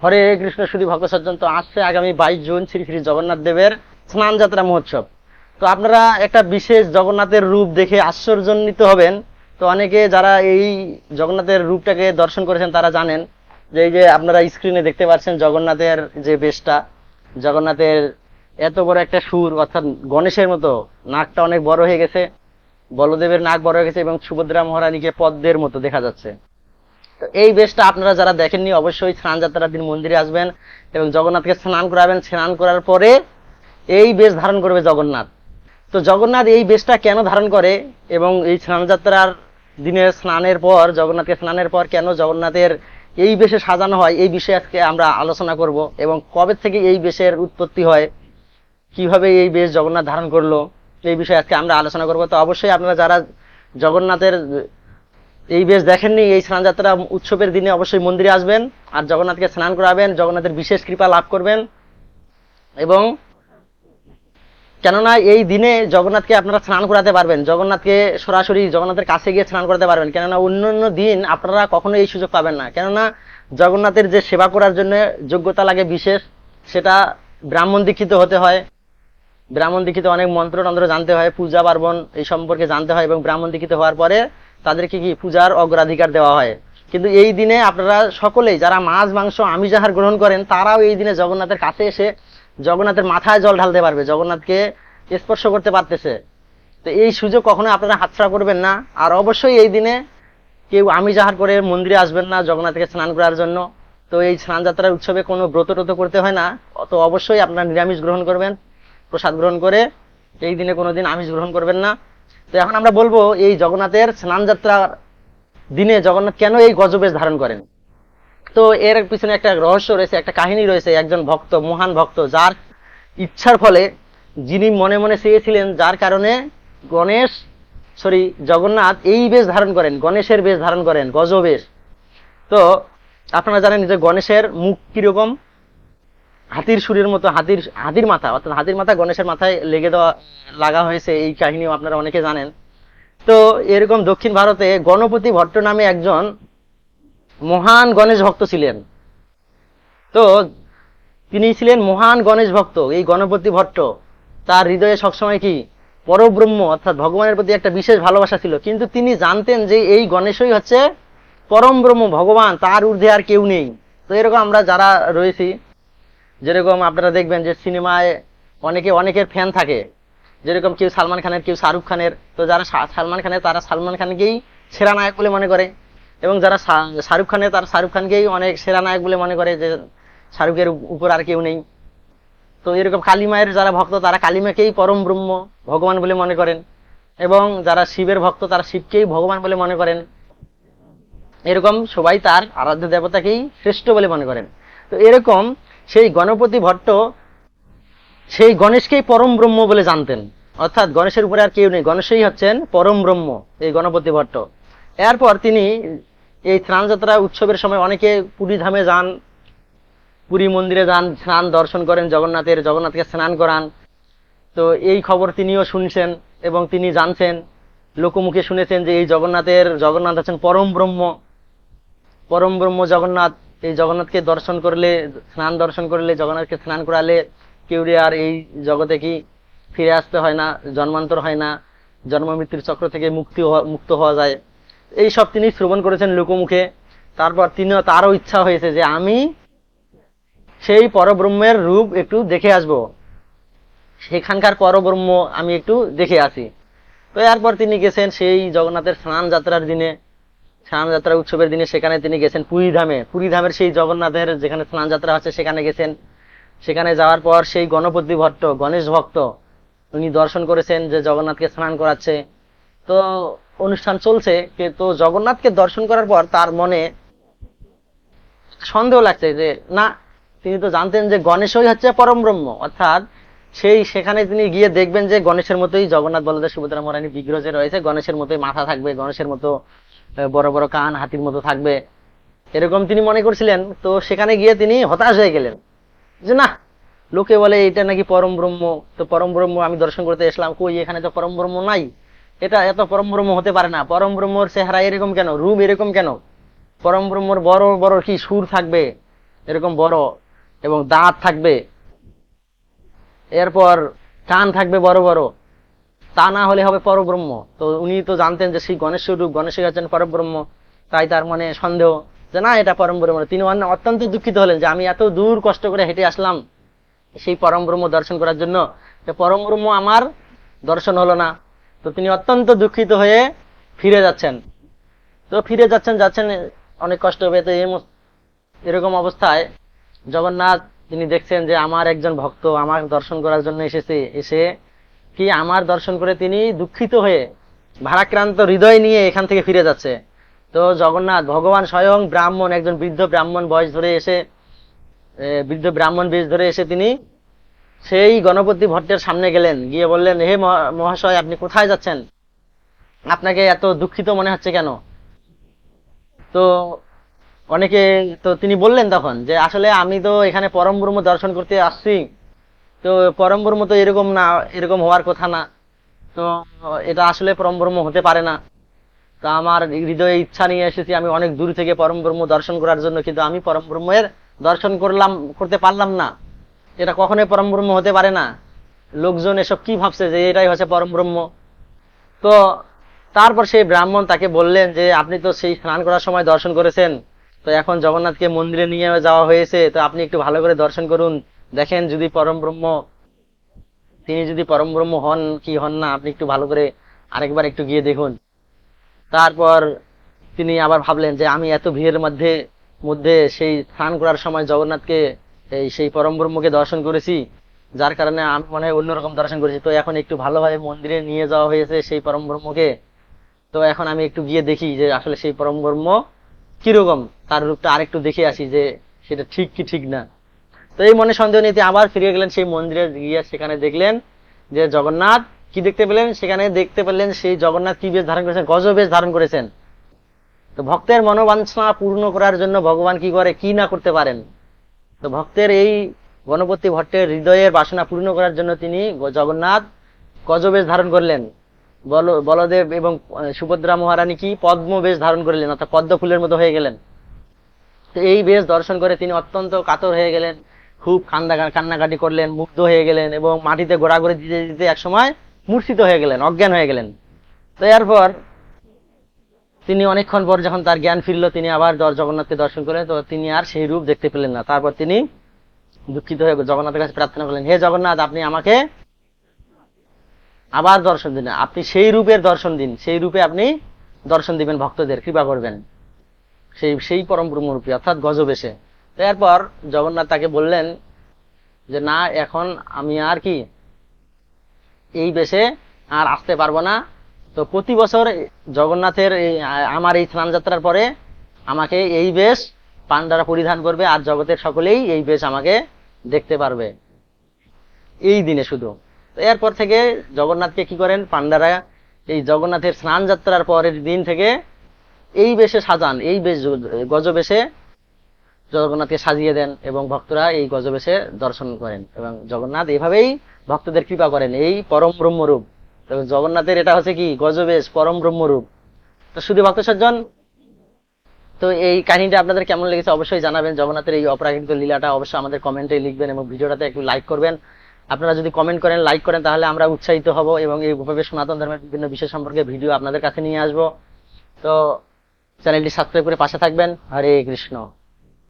হরে কৃষ্ণ সুধী ভক্ত সজ্জন, তো আসছে আগামী 22 জুন শ্রী শ্রী জগন্নাথ দেবের স্নান যাত্রা মহোৎসব। তো আপনারা একটা বিশেষ জগন্নাথের রূপ দেখে আশ্চর্যান্বিত হবেন। তো অনেকে যারা এই জগন্নাথের রূপটাকে দর্শন করেছেন তারা জানেন যে এই যে আপনারা স্ক্রিনে দেখতে পাচ্ছেন জগন্নাথের যে বেশটা, জগন্নাথের এত বড় একটা সুর, অর্থাৎ গণেশের মতো নাকটা অনেক বড় হয়ে গেছে, বলদেবের নাক বড় হয়ে গেছে এবং সুভদ্রা মহারানীকে পদ্মের মতো দেখা যাচ্ছে। তো এই বেশটা আপনারা যারা দেখেননি অবশ্যই স্নান যাত্রার দিন মন্দিরে আসবেন এবং জগন্নাথকে স্নান করাবেন। স্নান করার পরে এই বেশ ধারণ করবে জগন্নাথ। তো জগন্নাথ এই বেশটা কেন ধারণ করে এবং এই স্নান যাত্রার দিনের স্নানের পর, জগন্নাথকে স্নানের পর কেন জগন্নাথের এই বেশে সাজানো হয়, এই বিষয়ে আজকে আমরা আলোচনা করব। এবং কবে থেকে এই বেশের উৎপত্তি হয়, কিভাবে এই বেশ জগন্নাথ ধারণ করলো, এই বিষয়ে আজকে আমরা আলোচনা করব। তো অবশ্যই আপনারা যারা জগন্নাথের এই বেশ দেখেননি, এই স্নান যাত্রা উৎসবের দিনে অবশ্যই মন্দিরে আসবেন আর জগন্নাথকে স্নান করাবেন, জগন্নাথের বিশেষ কৃপা লাভ করবেন। এবং কেননা এই দিনে জগন্নাথকে আপনারা স্নান করাতে পারবেন, জগন্নাথকে সরাসরি জগন্নাথের কাছে গিয়ে স্নান করাতে পারবেন। কেননা অন্যান্য দিন আপনারা কখনো এই সুযোগ পাবেন না। কেননা জগন্নাথের যে সেবা করার জন্য যোগ্যতা লাগে বিশেষ, সেটা ব্রাহ্মণ দীক্ষিত হতে হয়। ব্রাহ্মণ দীক্ষিত অনেক মন্ত্রতন্ত্র জানতে হয়, পূজা পার্বণ এই সম্পর্কে জানতে হয় এবং ব্রাহ্মণ দীক্ষিত হওয়ার পরে তাদেরকে কি পূজার অগ্রাধিকার দেওয়া হয়। কিন্তু এই দিনে আপনারা সকলেই যারা মাছ মাংস আমিষ আহার গ্রহণ করেন তারাও এই দিনে জগন্নাথের কাছে এসে জগন্নাথের মাথায় জল ঢালতে পারবে, জগন্নাথকে স্পর্শ করতে পারতেছে। তো এই সুযোগ কখনো আপনারা হাতছাড়া করবেন না। আর অবশ্যই এই দিনে কেউ আমিষ আহার করে মন্দিরে আসবেন না জগন্নাথকে স্নান করার জন্য। তো এই স্নান যাত্রার উৎসবে কোনো ব্রত টত করতে হয় না, তো অবশ্যই আপনারা নিরামিষ গ্রহণ করবেন, প্রসাদ গ্রহণ করে। এই দিনে কোনোদিন আমিষ গ্রহণ করবেন না। তো এখন আমরা বলবো এই জগন্নাথের স্নান যাত্রার দিনে জগন্নাথ কেন এই গজবেশ ধারণ করেন। তো এর পিছনে একটা রহস্য রয়েছে, একটা কাহিনী রয়েছে। একজন ভক্ত, মহান ভক্ত, যার ইচ্ছার ফলে, যিনি মনে মনে চেয়েছিলেন, যার কারণে জগন্নাথ এই বেশ ধারণ করেন, গণেশের বেশ ধারণ করেন, গজবেশ। তো আপনারা জানেন যে গণেশের মুখ কিরকম, হাতির সুরের মতো, হাতির মাথা, অর্থাৎ হাতির মাথা গণেশের মাথায় লাগা হয়েছে, এই কাহিনীও আপনারা অনেকে জানেন। তো এরকম দক্ষিণ ভারতে গণপতি ভট্ট নামে একজন মহান গণেশ ভক্ত ছিলেন। তো তিনি ছিলেন মহান গণেশ ভক্ত, এই গণপতি ভট্ট। তার হৃদয়ে সবসময় কি পরব্রহ্ম অর্থাৎ ভগবানের প্রতি একটা বিশেষ ভালোবাসা ছিল। কিন্তু তিনি জানতেন যে এই গণেশই হচ্ছে পরম ব্রহ্ম, ভগবান, তার ঊর্ধ্বে আর কেউ নেই। তো এরকম আমরা যারা রয়েছি, যেরকম আপনারা দেখবেন যে সিনেমায় অনেকের ফ্যান থাকে, যেরকম কেউ সালমান খানের, কেউ শাহরুখ খানের। তো যারা সালমান খানের তারা সালমান খানকেই সেরা নায়ক বলে মনে করে, এবং যারা শাহরুখ খানের তারা শাহরুখ খানকেই অনেক সেরা নায়ক বলে মনে করে, যে শাহরুখের উপর আর কেউ নেই। তো এরকম কালী মায়ের যারা ভক্ত তারা কালী মাকেই পরম ব্রহ্ম, ভগবান বলে মনে করেন, এবং যারা শিবের ভক্ত তারা শিবকেই ভগবান বলে মনে করেন। এরকম সবাই তার আরাধ্য দেবতাকেই শ্রেষ্ঠ বলে মনে করেন। তো এরকম সেই গণপতি ভট্ট সেই গণেশকেই পরম ব্রহ্ম বলে জানতেন, অর্থাৎ গণেশের উপরে আর কেউ নেই, গণেশই হচ্ছেন পরম ব্রহ্ম, এই গণপতি ভট্ট। এরপর তিনি এই স্নান যাত্রা উৎসবের সময় অনেকে পুরী ধামে যান, পুরী মন্দিরে যান, স্নান দর্শন করেন জগন্নাথকে স্নান করান। তো এই খবর তিনিও শুনছেন এবং তিনি জানছেন, লোকমুখে শুনেছেন যে এই জগন্নাথ আছেন পরম ব্রহ্ম জগন্নাথ। এই জগন্নাথকে দর্শন করলে, স্নান দর্শন করলে, জগন্নাথকে স্নান করালে কেউ আর এই জগতে কি ফিরে আসতে হয় না, জন্মান্তর হয় না, জন্ম মৃত্যুর চক্র থেকে মুক্ত হওয়া যায়। এই সব তিনি শ্রবণ করেছেন লোকমুখে। তারপর তারও ইচ্ছা হয়েছে যে আমি সেই পরব্রহ্মের রূপ একটু দেখে আসব, সেখানকার পরব্রহ্ম আমি একটু দেখে আসি। তো এরপর তিনি গেছেন সেই জগন্নাথের স্নান যাত্রা উৎসবের দিনে, সেখানে তিনি গেছেন পুরী ধামের সেই জগন্নাথের যেখানে স্নান যাত্রা হচ্ছে সেখানে গেছেন। সেখানে যাওয়ার পর সেই গণপতি ভট্ট, গণেশ ভক্ত, উনি দর্শন করেছেন যে জগন্নাথকে স্নান করাচ্ছে। তো অনুষ্ঠান চলছে, তো জগন্নাথকে দর্শন করার পর তার মনে সন্দেহ লাগছে যে না, তিনি তো জানতেন যে গণেশই হচ্ছে পরম ব্রহ্ম, অর্থাৎ সেখানে তিনি গিয়ে দেখবেন যে গণেশের মতোই জগন্নাথ বলদেব সুভদ্রা মহারানী বিগ্রহ যে রয়েছে, গণেশের মতোই মাথা থাকবে, গণেশের মতো বড় বড় কান, হাতির মতো থাকবে, এরকম তিনি মনে করছিলেন। তো সেখানে গিয়ে তিনি হতাশ হয়ে গেলেন যে না, লোকে বলে এটা নাকি পরম ব্রহ্ম, তো পরম ব্রহ্ম আমি দর্শন করতে এসলাম, কই এখানে তো পরম ব্রহ্ম নাই, এটা এত পরম ব্রহ্ম হতে পারে না, পরম ব্রহ্মর চেহারা এরকম কেন, রূপ এরকম কেন, পরম ব্রহ্মর বড় বড় কি সুর থাকবে, এরকম বড়, এবং দাঁত থাকবে, এরপর কান থাকবে বড় বড়, তা না হলে হবে পরব্রহ্ম। তো উনি তো জানতেন যে সেই গণেশের রূপ, গণেশই হচ্ছেন পরব্রহ্ম, তাই তার মনে সন্দেহ যে না, এটা পরম ব্রহ্ম। তিনি অত্যন্ত দুঃখিত হলেন যে আমি এত দূর কষ্ট করে হেঁটে আসলাম সেই পরম ব্রহ্ম দর্শন করার জন্য, পরম ব্রহ্ম আমার দর্শন হলো না। তো তিনি অত্যন্ত দুঃখিত হয়ে ফিরে যাচ্ছেন। তো ফিরে যাচ্ছেন যাচ্ছেন অনেক কষ্ট হবে। তো এরকম অবস্থায় জগন্নাথ তিনি দেখছেন যে আমার একজন ভক্ত আমার দর্শন করার জন্য এসেছে, এসে কি আমার দর্শন করে তিনি দুঃখিত হয়ে ভারাক্রান্ত হৃদয় নিয়ে এখান থেকে ফিরে যাচ্ছে। তো জগন্নাথ ভগবান স্বয়ং ব্রাহ্মণ, একজন বৃদ্ধ ব্রাহ্মণ বয়স ধরে এসে, বৃদ্ধ ব্রাহ্মণ বেশ ধরে এসে তিনি সেই গণপতি ভট্টের সামনে গেলেন, গিয়ে বললেন, হে মহাশয়, আপনি কোথায় যাচ্ছেন? আপনাকে এত দুঃখিত মনে হচ্ছে কেন? তো অনেকে, তো তিনি বললেন তখন যে আসলে আমি তো এখানে পরম ব্রহ্ম দর্শন করতে আসছি, তো পরম ব্রহ্ম তো এরকম না, এরকম হওয়ার কথা না, তো এটা আসলে পরম ব্রহ্ম হতে পারে না। তা আমার হৃদয়ে ইচ্ছা নিয়ে এসেছি আমি অনেক দূর থেকে পরম ব্রহ্ম দর্শন করার জন্য, কিন্তু আমি পরম ব্রহ্মের দর্শন করতে পারলাম না। এটা কখনোই পরম ব্রহ্ম হতে পারে না। লোকজন এসব কি ভাবছে যে এটাই হচ্ছে পরম ব্রহ্ম? তো তারপর সেই ব্রাহ্মণ তাকে বললেন যে আপনি তো সেই স্নান করার সময় দর্শন করেছেন, তো এখন জগন্নাথকে মন্দিরে নিয়ে যাওয়া হয়েছে, তো আপনি একটু ভালো করে দর্শন করুন, দেখেন যদি পরম ব্রহ্ম, তিনি যদি পরম ব্রহ্ম হন কি হন না, আপনি একটু ভালো করে আরেকবার একটু গিয়ে দেখুন। তারপর তিনি আবার ভাবলেন যে আমি এত ভিড়ের মধ্যে মধ্যে সেই স্নান করার সময় জগন্নাথকে, সেই পরম ব্রহ্মকে দর্শন করেছি, যার কারণে আমি মনে হয় অন্যরকম দর্শন করেছি। তো এখন একটু ভালোভাবে মন্দিরে নিয়ে যাওয়া হয়েছে সেই পরম ব্রহ্মকে, তো এখন আমি একটু গিয়ে দেখি যে আসলে সেই পরম ব্রহ্ম কিরকম, তার রূপটা আরেকটু দেখে আসি যে সেটা ঠিক কি ঠিক না। তো এই মনে সন্দেহ নিতে আবার ফিরে গেলেন সেই মন্দিরে, গিয়ে সেখানে দেখলেন যে জগন্নাথ, কি দেখতে পেলেন সেখানে, দেখতে পেলেন সেই জগন্নাথ কি বেশ ধারণ করেছেন, গজ বেশ ধারণ করেছেন। তো ভক্তের মনোবাঞ্ছনা পূর্ণ করার জন্য ভগবান কি করে, কি না করতে পারেন। তো ভক্তের এই গণপতি ভট্টের হৃদয়ের বাসনা পূর্ণ করার জন্য তিনি জগন্নাথ গজবেশ ধারণ করলেন। বলদেব এবং সুভদ্রা মহারানী কি পদ্ম বেশ ধারণ করলেন, অর্থাৎ পদ্ম ফুলের মতো হয়ে গেলেন। তো এই বেশ দর্শন করে তিনি অত্যন্ত কাতর হয়ে গেলেন, খুব কান্নাকাটি করলেন, মুগ্ধ হয়ে গেলেন, এবং মাটিতে গোড়াগড়ি দিতে দিতে একসময় মূর্ছিত হয়ে গেলেন, অজ্ঞান হয়ে গেলেন। তো এরপর তিনি অনেকক্ষণ পর যখন তার জ্ঞান ফিরল, তিনি আবার জগন্নাথকে দর্শন করলেন। তো তিনি আর সেই রূপ দেখতে পেলেন না। তারপর তিনি দুঃখিত হয়ে জগন্নাথের কাছে প্রার্থনা করলেন, হে জগন্নাথ, আপনি আমাকে আবার দর্শন দিন, আপনি সেই রূপের দর্শন দিন, সেই রূপে আপনি দর্শন দিবেন, ভক্তদের কৃপা করবেন, সেই সেই পরম ব্রহ্মরূপী অর্থাৎ গজবেশে। তো এরপর জগন্নাথ তাকে বললেন যে না, এখন আমি আর কি এই বেশে আর আসতে পারবো না। তো প্রতি বছর জগন্নাথের আমার এই স্নান যাত্রার পরে আমাকে এই বেশ পাণ্ডারা পরিধান করবে, আর জগতের সকলেই এই বেশ আমাকে দেখতে পারবে এই দিনে শুধু। তো এরপর থেকে জগন্নাথকে কি করেন পাণ্ডারা, এই জগন্নাথের স্নান যাত্রার পরের দিন থেকে এই বেশে সাজান, এই বেশ গজবেশে জগন্নাথকে সাজিয়ে দেন, এবং ভক্তরা এই গজবেশে দর্শন করেন, এবং জগন্নাথ এইভাবেই ভক্তদের কৃপা করেন, এই পরম ব্রহ্মরূপ। তো জগন্নাথের এটা হচ্ছে কি গজবেশ, পরম ব্রহ্মরূপ। তো শুধু ভক্ত সজ্জন, তো এই কাহিনীটা আপনাদের কেমন লেগেছে অবশ্যই জানাবেন। জগন্নাথের এই অপ্রাকৃত লীলাটা অবশ্যই আমাদের কমেন্টে লিখবেন, এবং ভিডিওটাতে একটু লাইক করবেন। আপনারা যদি কমেন্ট করেন, লাইক করেন, তাহলে আমরা উৎসাহিত হব, এবং এইভাবে সনাতন ধর্মের বিভিন্ন বিষয় সম্পর্কে ভিডিও আপনাদের কাছে নিয়ে আসবো। তো চ্যানেলটি সাবস্ক্রাইব করে পাশে থাকবেন। হরে কৃষ্ণ।